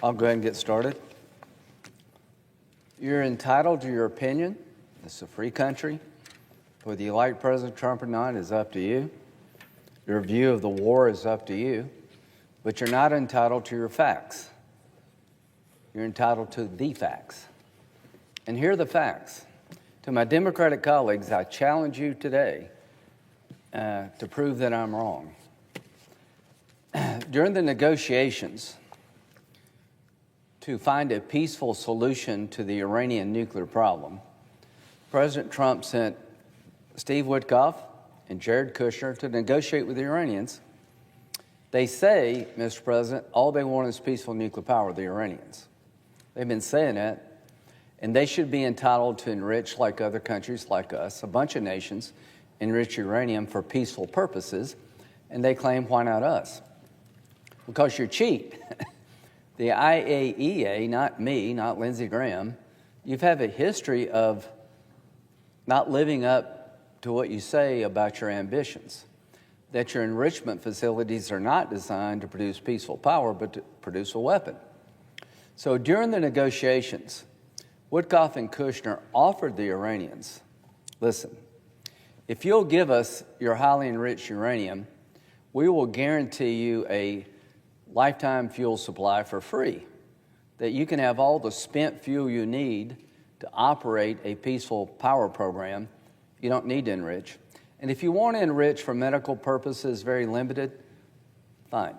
I'll go ahead and get started. You're entitled to your opinion. It's a free country. Whether you like President Trump or not is up to you. Your view of the war is up to you. But you're not entitled to your facts. You're entitled to the facts. And here are the facts. To my Democratic colleagues, I challenge you today to prove that I'm wrong. During the negotiations to find a peaceful solution to the Iranian nuclear problem, President Trump sent Steve Witkoff and Jared Kushner to negotiate with the Iranians. They say, Mr. President, all they want is peaceful nuclear power, the Iranians. They've been saying that, and they should be entitled to enrich, like other countries like us, a bunch of nations, enrich uranium for peaceful purposes, and they claim, why not us? Because you're cheap. The IAEA, not me, not Lindsey Graham, you've had a history of not living up to what you say about your ambitions, that your enrichment facilities are not designed to produce peaceful power, but to produce a weapon. So during the negotiations, Witkoff and Kushner offered the Iranians, listen, if you'll give us your highly enriched uranium, we will guarantee you a lifetime fuel supply for free, that you can have all the spent fuel you need to operate a peaceful power program. You don't need to enrich. And if you want to enrich for medical purposes, very limited, fine.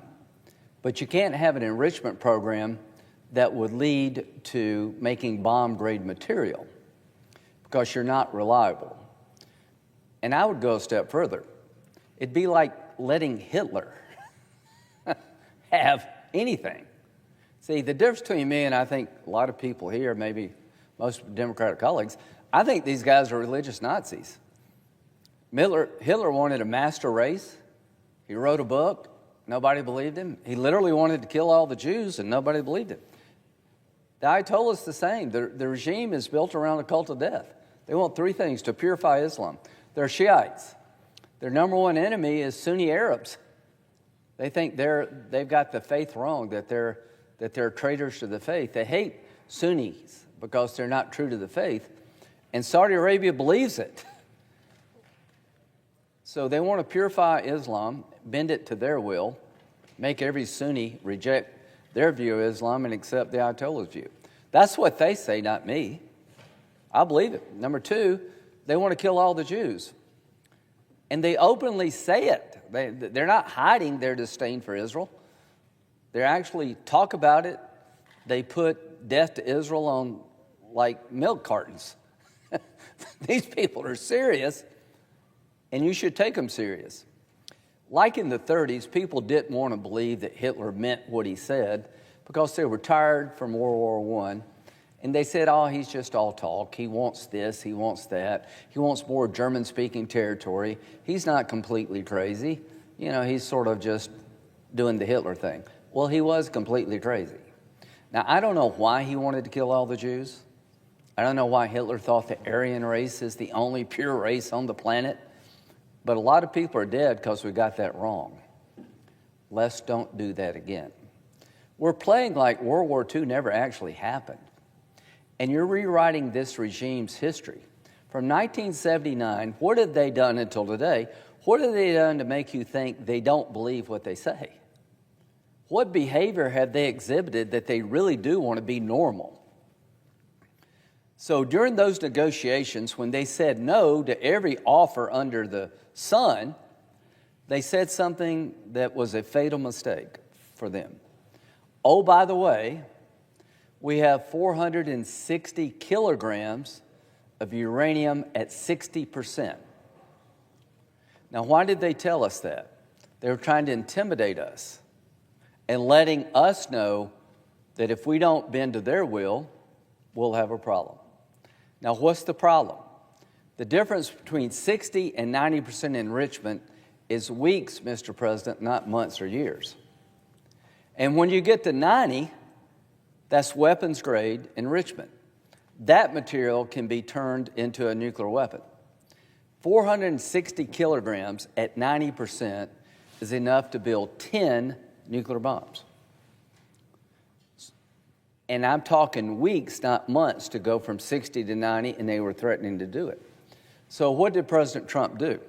But you can't have an enrichment program that would lead to making bomb-grade material because you're not reliable. And I would go a step further. It'd be like letting Hitler have anything. See, the difference between me and I think a lot of people here, maybe most Democratic colleagues, I think these guys are religious Nazis. Hitler wanted a master race. He wrote a book. Nobody believed him. He literally wanted to kill all the Jews, and nobody believed him. The Ayatollah's the same. The regime is built around a cult of death. They want three things to purify Islam. They're Shiites. Their number one enemy is Sunni Arabs. They think they've got the faith wrong, that they're traitors to the faith. They hate Sunnis because they're not true to the faith. And Saudi Arabia believes it. So they want to purify Islam, bend it to their will, make every Sunni reject their view of Islam and accept the Ayatollah's view. That's what they say, not me. I believe it. Number two, they want to kill all the Jews. And they openly say it. They're not hiding their disdain for Israel. They actually talk about it. They put death to Israel on, like, milk cartons. These people are serious, and you should take them serious. Like in the 30s, people didn't want to believe that Hitler meant what he said because they were tired from World War I. And they said, oh, he's just all talk. He wants this, he wants that. He wants more German-speaking territory. He's not completely crazy. You know, he's sort of just doing the Hitler thing. Well, he was completely crazy. Now, I don't know why he wanted to kill all the Jews. I don't know why Hitler thought the Aryan race is the only pure race on the planet. But a lot of people are dead because we got that wrong. Let's don't do that again. We're playing like World War II never actually happened. And you're rewriting this regime's history. From 1979, what have they done until today? What have they done to make you think they don't believe what they say? What behavior have they exhibited that they really do want to be normal? So during those negotiations, when they said no to every offer under the sun, they said something that was a fatal mistake for them. Oh, by the way, we have 460 kilograms of uranium at 60%. Now, why did they tell us that? They were trying to intimidate us and letting us know that if we don't bend to their will, we'll have a problem. Now, what's the problem? The difference between 60 and 90% enrichment is weeks, Mr. President, not months or years. And when you get to 90, that's weapons grade enrichment. That material can be turned into a nuclear weapon. 460 kilograms at 90% is enough to build 10 nuclear bombs. And I'm talking weeks, not months, to go from 60 to 90, and they were threatening to do it. So what did President Trump do?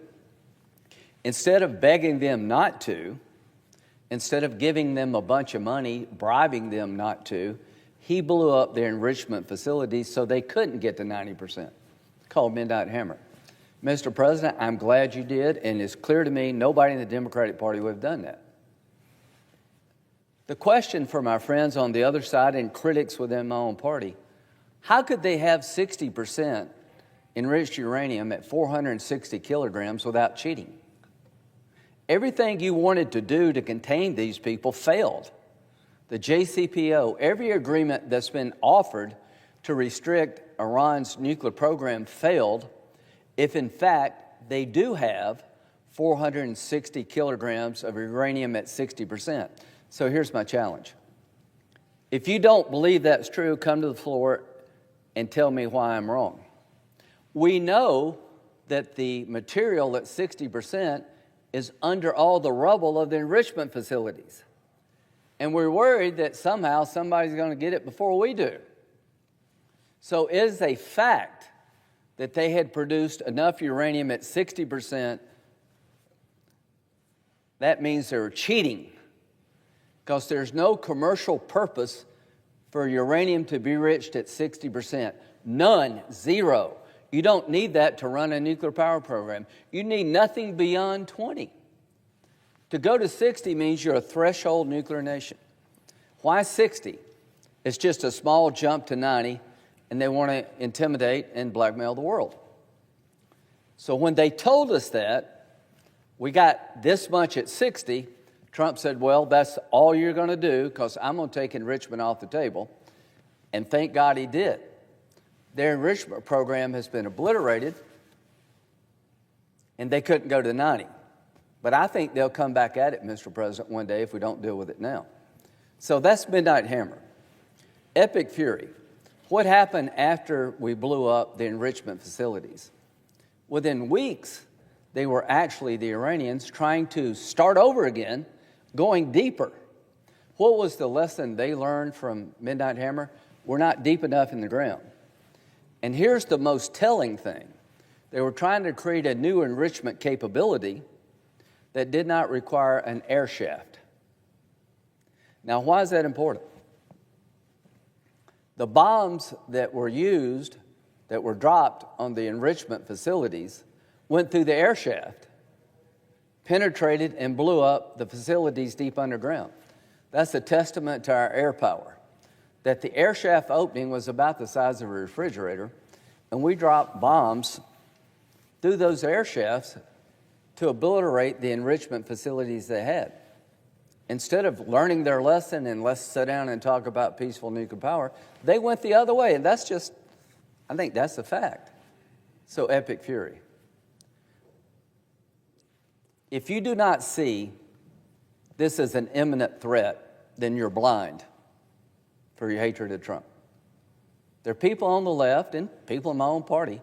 Instead of begging them not to, instead of giving them a bunch of money, bribing them not to, he blew up their enrichment facilities so they couldn't get to 90%. It's called Midnight Hammer. Mr. President, I'm glad you did, and it's clear to me nobody in the Democratic Party would have done that. The question for my friends on the other side and critics within my own party, how could they have 60% enriched uranium at 460 kilograms without cheating? Everything you wanted to do to contain these people failed. The JCPO, every agreement that's been offered to restrict Iran's nuclear program failed if, in fact, they do have 460 kilograms of uranium at 60%. So here's my challenge. If you don't believe that's true, come to the floor and tell me why I'm wrong. We know that the material at 60% is under all the rubble of the enrichment facilities. And we're worried that somehow somebody's going to get it before we do. So it is a fact that they had produced enough uranium at 60%. That means they were cheating, because there's no commercial purpose for uranium to be enriched at 60%. None, zero. You don't need that to run a nuclear power program. You need nothing beyond 20. To go to 60 means you're a threshold nuclear nation. Why 60? It's just a small jump to 90, and they want to intimidate and blackmail the world. So when they told us that, we got this much at 60, Trump said, well, that's all you're going to do because I'm going to take enrichment off the table. And thank God he did. Their enrichment program has been obliterated, and they couldn't go to 90. But I think they'll come back at it, Mr. President, one day if we don't deal with it now. So that's Midnight Hammer. Epic Fury. What happened after we blew up the enrichment facilities? Within weeks, they were actually, the Iranians, trying to start over again, going deeper. What was the lesson they learned from Midnight Hammer? We're not deep enough in the ground. And here's the most telling thing. They were trying to create a new enrichment capability that did not require an air shaft. Now, why is that important? The bombs that were used, that were dropped on the enrichment facilities, went through the air shaft, penetrated and blew up the facilities deep underground. That's a testament to our air power, that the air shaft opening was about the size of a refrigerator, and we dropped bombs through those air shafts to obliterate the enrichment facilities they had. Instead of learning their lesson and let's sit down and talk about peaceful nuclear power, they went the other way, and that's just, I think that's a fact. So Epic Fury. If you do not see this as an imminent threat, then you're blind for your hatred of Trump. There are people on the left and people in my own party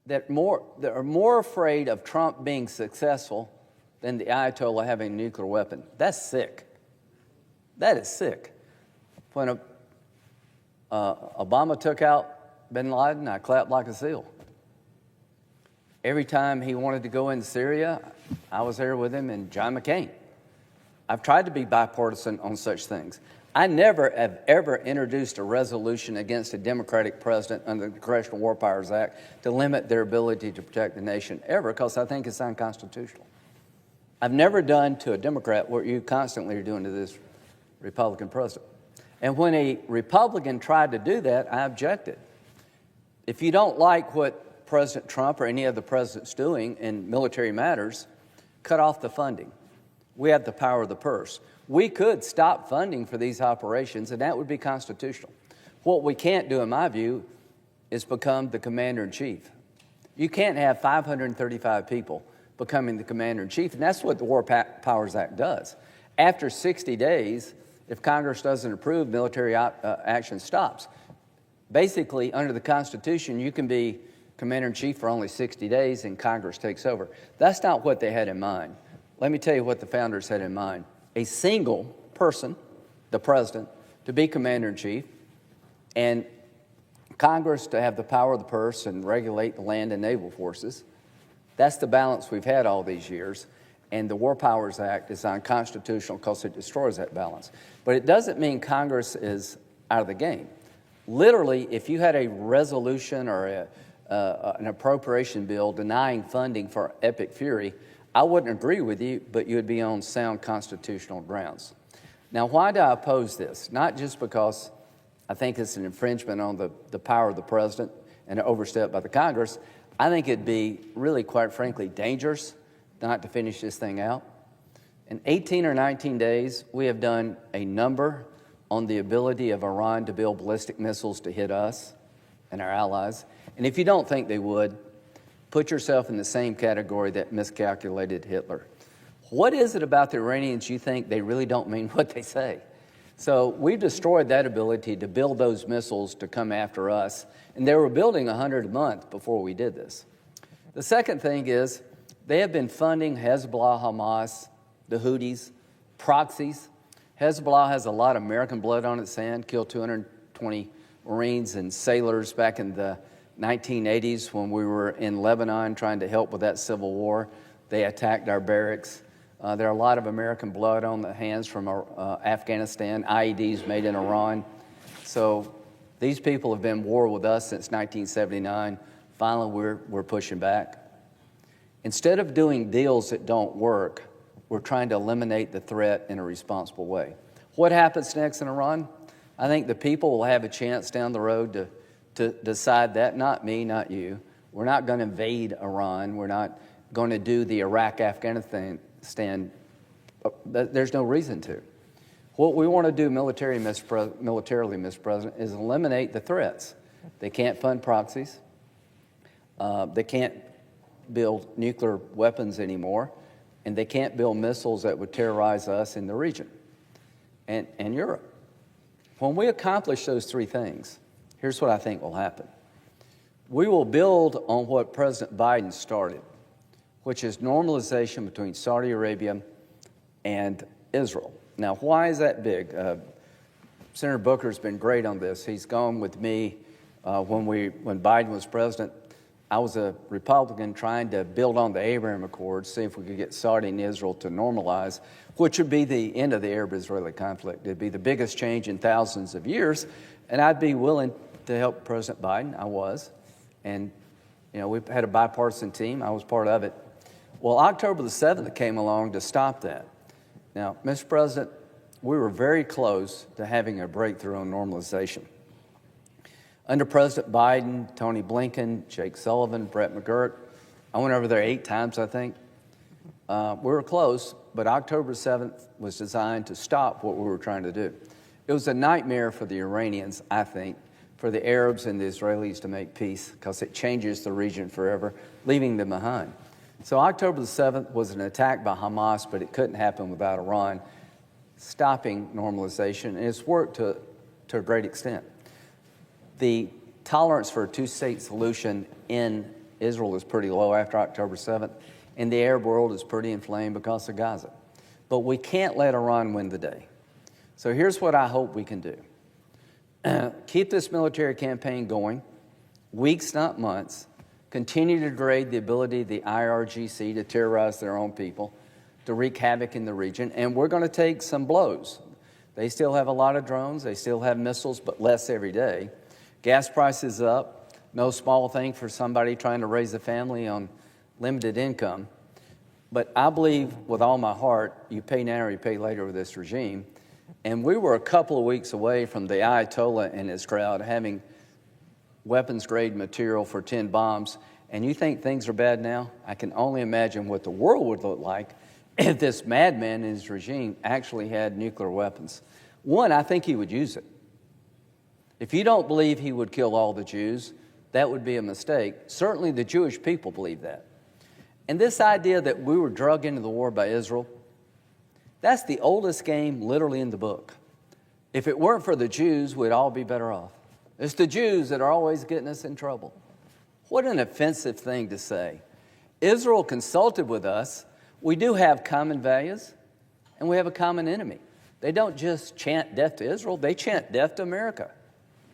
that are more afraid of Trump being successful than the Ayatollah having a nuclear weapon. That's sick. That is sick. When Obama took out bin Laden, I clapped like a seal. Every time he wanted to go into Syria, I was there with him, and John McCain. I've tried to be bipartisan on such things. I never have ever introduced a resolution against a Democratic president under the Congressional War Powers Act to limit their ability to protect the nation, ever, because I think it's unconstitutional. I've never done to a Democrat what you constantly are doing to this Republican president. And when a Republican tried to do that, I objected. If you don't like what President Trump or any other president's doing in military matters, cut off the funding. We have the power of the purse. We could stop funding for these operations, and that would be constitutional. What we can't do, in my view, is become the commander-in-chief. You can't have 535 people becoming the commander-in-chief, and that's what the War Powers Act does. After 60 days, if Congress doesn't approve, military action stops. Basically, under the Constitution, you can be commander-in-chief for only 60 days, and Congress takes over. That's not what they had in mind. Let me tell you what the founders had in mind. A single person, the president, to be commander-in-chief, and Congress to have the power of the purse and regulate the land and naval forces. That's the balance we've had all these years, and the War Powers Act is unconstitutional because it destroys that balance. But it doesn't mean Congress is out of the game. Literally, if you had a resolution or an appropriation bill denying funding for Epic Fury, I wouldn't agree with you, but you would be on sound constitutional grounds. Now, why do I oppose this? Not just because I think it's an infringement on the power of the president and an overstep by the Congress. I think it'd be really, quite frankly, dangerous not to finish this thing out. In 18 or 19 days, we have done a number on the ability of Iran to build ballistic missiles to hit us and our allies. And if you don't think they would, put yourself in the same category that miscalculated Hitler. What is it about the Iranians you think they really don't mean what they say? So we've destroyed that ability to build those missiles to come after us. And they were building 100 a month before we did this. The second thing is they have been funding Hezbollah, Hamas, the Houthis, proxies. Hezbollah has a lot of American blood on its hand, killed 220 Marines and sailors back in the 1980s when we were in Lebanon trying to help with that civil war. They attacked our barracks. There are a lot of American blood on the hands from Afghanistan, IEDs made in Iran. So these people have been at war with us since 1979. Finally, we're pushing back. Instead of doing deals that don't work, we're trying to eliminate the threat in a responsible way. What happens next in Iran? I think the people will have a chance down the road to decide that, not me, not you. We're not going to invade Iran. We're not going to do the Iraq-Afghanistan. There's no reason to. What we want to do militarily, Mr. President, is eliminate the threats. They can't fund proxies. They can't build nuclear weapons anymore. And they can't build missiles that would terrorize us in the region and Europe. When we accomplish those three things, here's what I think will happen. We will build on what President Biden started, which is normalization between Saudi Arabia and Israel. Now, why is that big? Senator Booker's been great on this. He's gone with me when Biden was president. I was a Republican trying to build on the Abraham Accords, see if we could get Saudi and Israel to normalize, which would be the end of the Arab-Israeli conflict. It'd be the biggest change in thousands of years, and I'd be willing to help President Biden. I was. And, you know, we had a bipartisan team. I was part of it. Well, October the 7th came along to stop that. Now, Mr. President, we were very close to having a breakthrough on normalization. Under President Biden, Tony Blinken, Jake Sullivan, Brett McGurk, I went over there 8 times, I think. We were close, but October 7th was designed to stop what we were trying to do. It was a nightmare for the Iranians, I think, for the Arabs and the Israelis to make peace because it changes the region forever, leaving them behind. So October the 7th was an attack by Hamas, but it couldn't happen without Iran stopping normalization, and it's worked to a great extent. The tolerance for a two-state solution in Israel is pretty low after October 7th, and the Arab world is pretty inflamed because of Gaza. But we can't let Iran win the day. So here's what I hope we can do. Keep this military campaign going, weeks, not months. Continue to degrade the ability of the IRGC to terrorize their own people, to wreak havoc in the region, and we're going to take some blows. They still have a lot of drones. They still have missiles, but less every day. Gas prices up, no small thing for somebody trying to raise a family on limited income. But I believe with all my heart, you pay now or you pay later with this regime. And we were a couple of weeks away from the Ayatollah and his crowd having weapons-grade material for 10 bombs. And you think things are bad now? I can only imagine what the world would look like if this madman and his regime actually had nuclear weapons. One, I think he would use it. If you don't believe he would kill all the Jews, that would be a mistake. Certainly the Jewish people believe that. And this idea that we were drugged into the war by Israel, that's the oldest game literally in the book. If it weren't for the Jews, we'd all be better off. It's the Jews that are always getting us in trouble. What an offensive thing to say. Israel consulted with us. We do have common values, and we have a common enemy. They don't just chant death to Israel, they chant death to America,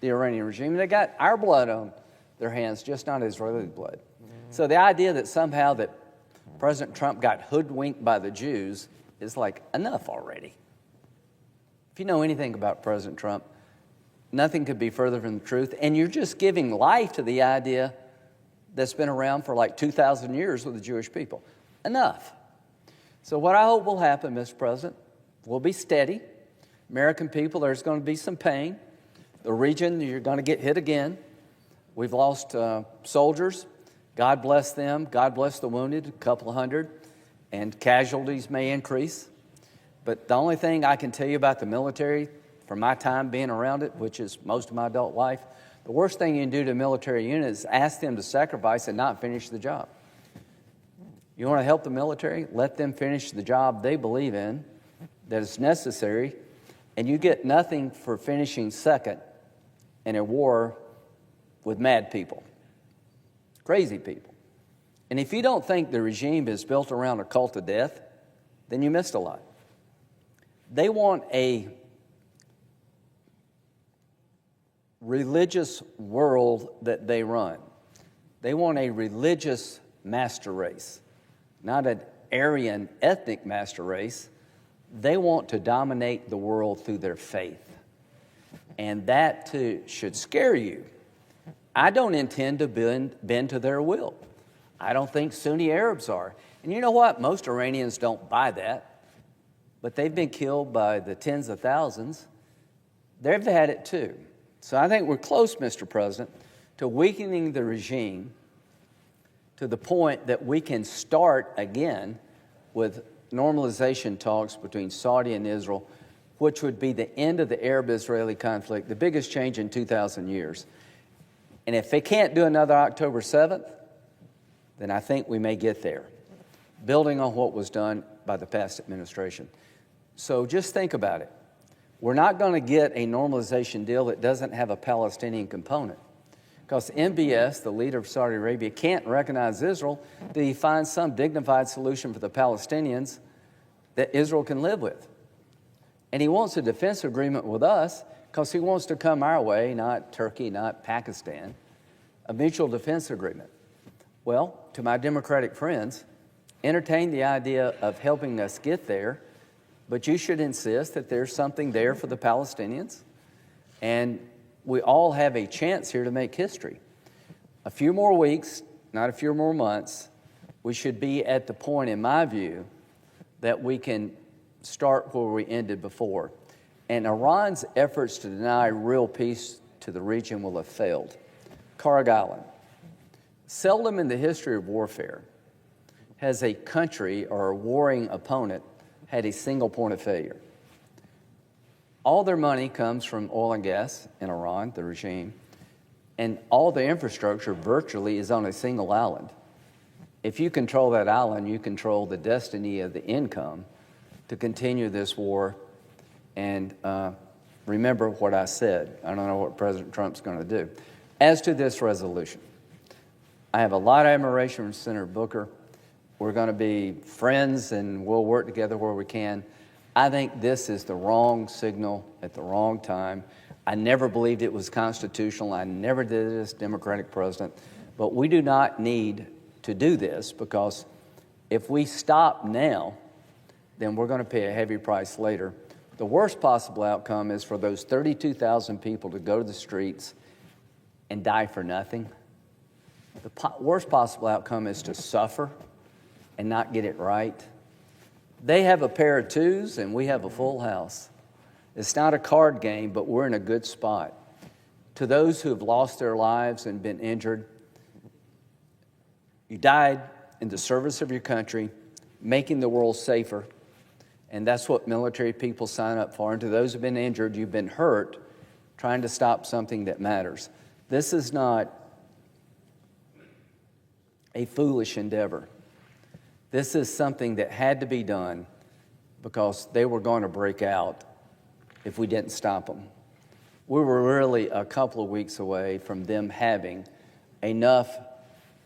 the Iranian regime. They got our blood on their hands, just not Israeli blood. So the idea that somehow that President Trump got hoodwinked by the Jews is like, enough already. If you know anything about President Trump, nothing could be further from the truth. And you're just giving life to the idea that's been around for like 2,000 years with the Jewish people. Enough. So what I hope will happen, Mr. President, we'll be steady. American people, there's going to be some pain. The region, you're going to get hit again. We've lost soldiers. God bless them. God bless the wounded, a couple of hundred. And casualties may increase. But the only thing I can tell you about the military, from my time being around it, which is most of my adult life, the worst thing you can do to a military unit is ask them to sacrifice and not finish the job. You want to help the military? Let them finish the job they believe in, that is necessary, and you get nothing for finishing second in a war with mad people, crazy people. And if you don't think the regime is built around a cult of death, then you missed a lot. They want a religious world that they run. They want a religious master race, not an Aryan ethnic master race. They want to dominate the world through their faith. And that too should scare you. I don't intend to bend to their will. I don't think Sunni Arabs are. And you know what? Most Iranians don't buy that. But they've been killed by the tens of thousands. They've had it too. So I think we're close, Mr. President, to weakening the regime to the point that we can start again with normalization talks between Saudi and Israel, which would be the end of the Arab-Israeli conflict, the biggest change in 2,000 years. And if they can't do another October 7th, then I think we may get there, building on what was done by the past administration. So just think about it. We're not going to get a normalization deal that doesn't have a Palestinian component, because MBS, the leader of Saudi Arabia, can't recognize Israel till he finds some dignified solution for the Palestinians that Israel can live with. And he wants a defense agreement with us because he wants to come our way, not Turkey, not Pakistan, a mutual defense agreement. Well, to my Democratic friends, entertain the idea of helping us get there, but you should insist that there's something there for the Palestinians, and we all have a chance here to make history. A few more weeks, not a few more months, we should be at the point, in my view, that we can start where we ended before. And Iran's efforts to deny real peace to the region will have failed. Karg Island. Seldom in the history of warfare has a country or a warring opponent had a single point of failure. All their money comes from oil and gas in Iran, the regime, and all the infrastructure virtually is on a single island. If you control that island, you control the destiny of the income to continue this war. And remember what I said. I don't know what President Trump's going to do. As to this resolution, I have a lot of admiration for Senator Booker. We're going to be friends and we'll work together where we can. I think this is the wrong signal at the wrong time. I never believed it was constitutional. I never did it as Democratic president. But we do not need to do this, because if we stop now, then we're going to pay a heavy price later. The worst possible outcome is for those 32,000 people to go to the streets and die for nothing. The worst possible outcome is to suffer and not get it right. They have a pair of twos and we have a full house. It's not a card game, but we're in a good spot. To those who have lost their lives and been injured, you died in the service of your country, making the world safer, and that's what military people sign up for. And to those who've been injured, you've been hurt, trying to stop something that matters. This is not a foolish endeavor. This is something that had to be done because they were going to break out if we didn't stop them. We were really a couple of weeks away from them having enough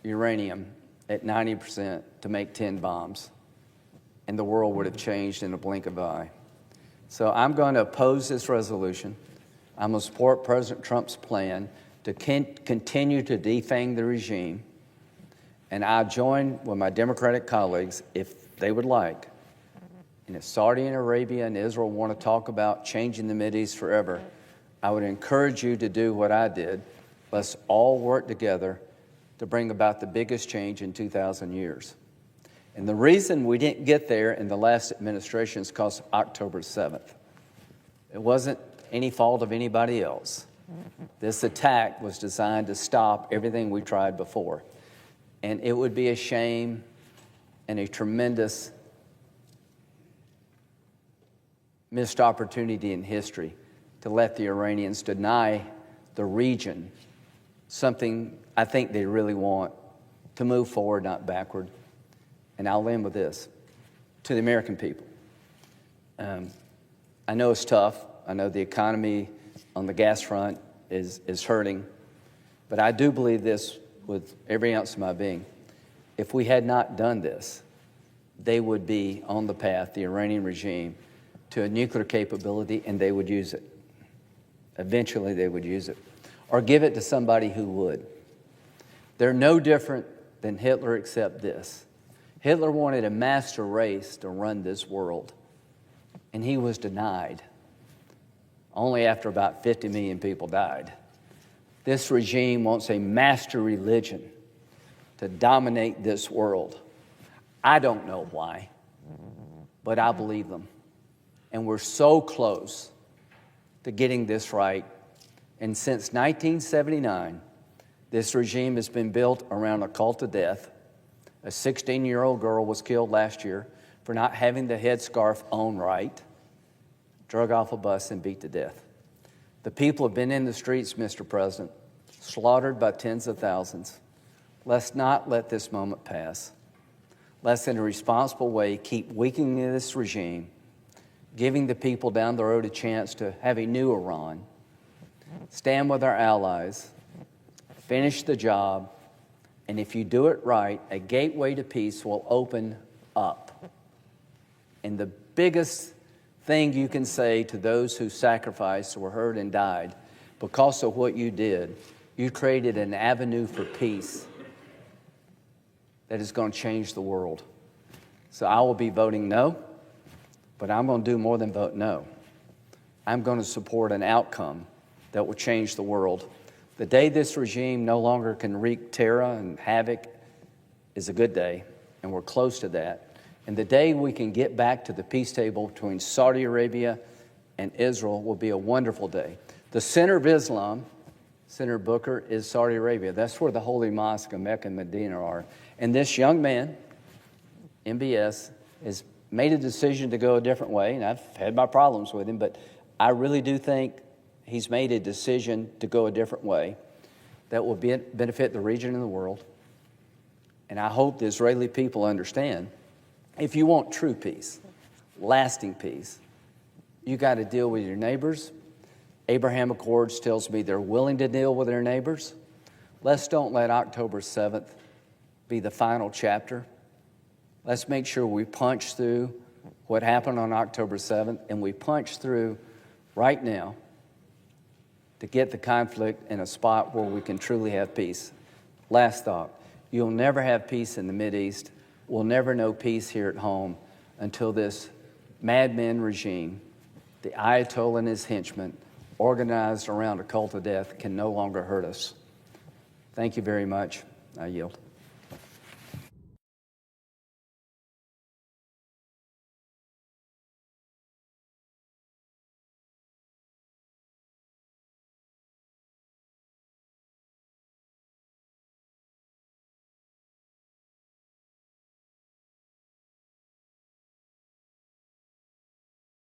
uranium at 90% to make 10 bombs, and the world would have changed in a blink of an eye. So I'm going to oppose this resolution. I'm going to support President Trump's plan to continue to defang the regime. And I'll join with my Democratic colleagues, if they would like, and if Saudi Arabia and Israel want to talk about changing the Mideast forever, I would encourage you to do what I did. Let's all work together to bring about the biggest change in 2,000 years. And the reason we didn't get there in the last administration is because October 7th. It wasn't any fault of anybody else. This attack was designed to stop everything we tried before. And it would be a shame and a tremendous missed opportunity in history to let the Iranians deny the region something I think they really want, to move forward, not backward. And I'll end with this. To the American people, I know it's tough. I know the economy on the gas front is hurting. But I do believe this with every ounce of my being. If we had not done this, they would be on the path, the Iranian regime, to a nuclear capability, and they would use it. Eventually, they would use it. Or give it to somebody who would. They're no different than Hitler except this. Hitler wanted a master race to run this world, and he was denied. Only after about 50 million people died. This regime wants a master religion to dominate this world. I don't know why, but I believe them. And we're so close to getting this right. And since 1979, this regime has been built around a cult of death. A 16-year-old girl was killed last year for not having the headscarf on right, drug off a bus and beat to death. The people have been in the streets, Mr. President, slaughtered by tens of thousands. Let's not let this moment pass. Let's, in a responsible way, keep weakening this regime, giving the people down the road a chance to have a new Iran, stand with our allies, finish the job, and if you do it right, a gateway to peace will open up. And the biggest thing you can say to those who sacrificed, were hurt, and died because of what you did, you created an avenue for peace that is going to change the world. So I will be voting no, but I'm going to do more than vote no. I'm going to support an outcome that will change the world. The day this regime no longer can wreak terror and havoc is a good day, and we're close to that. And the day we can get back to the peace table between Saudi Arabia and Israel will be a wonderful day. The center of Islam, Senator Booker, is Saudi Arabia. That's where the holy mosque of Mecca and Medina are. And this young man, MBS, has made a decision to go a different way, and I've had my problems with him, but I really do think he's made a decision to go a different way that will benefit the region and the world. And I hope the Israeli people understand, if you want true peace, lasting peace, you got to deal with your neighbors. Abraham Accords tells me they're willing to deal with their neighbors. Let's don't let October 7th be the final chapter. Let's make sure we punch through what happened on October 7th, and we punch through right now to get the conflict in a spot where we can truly have peace. Last thought, you'll never have peace in the Mideast. We'll never know peace here at home until this madman regime, the Ayatollah and his henchmen, organized around a cult of death, can no longer hurt us. Thank you very much. I yield.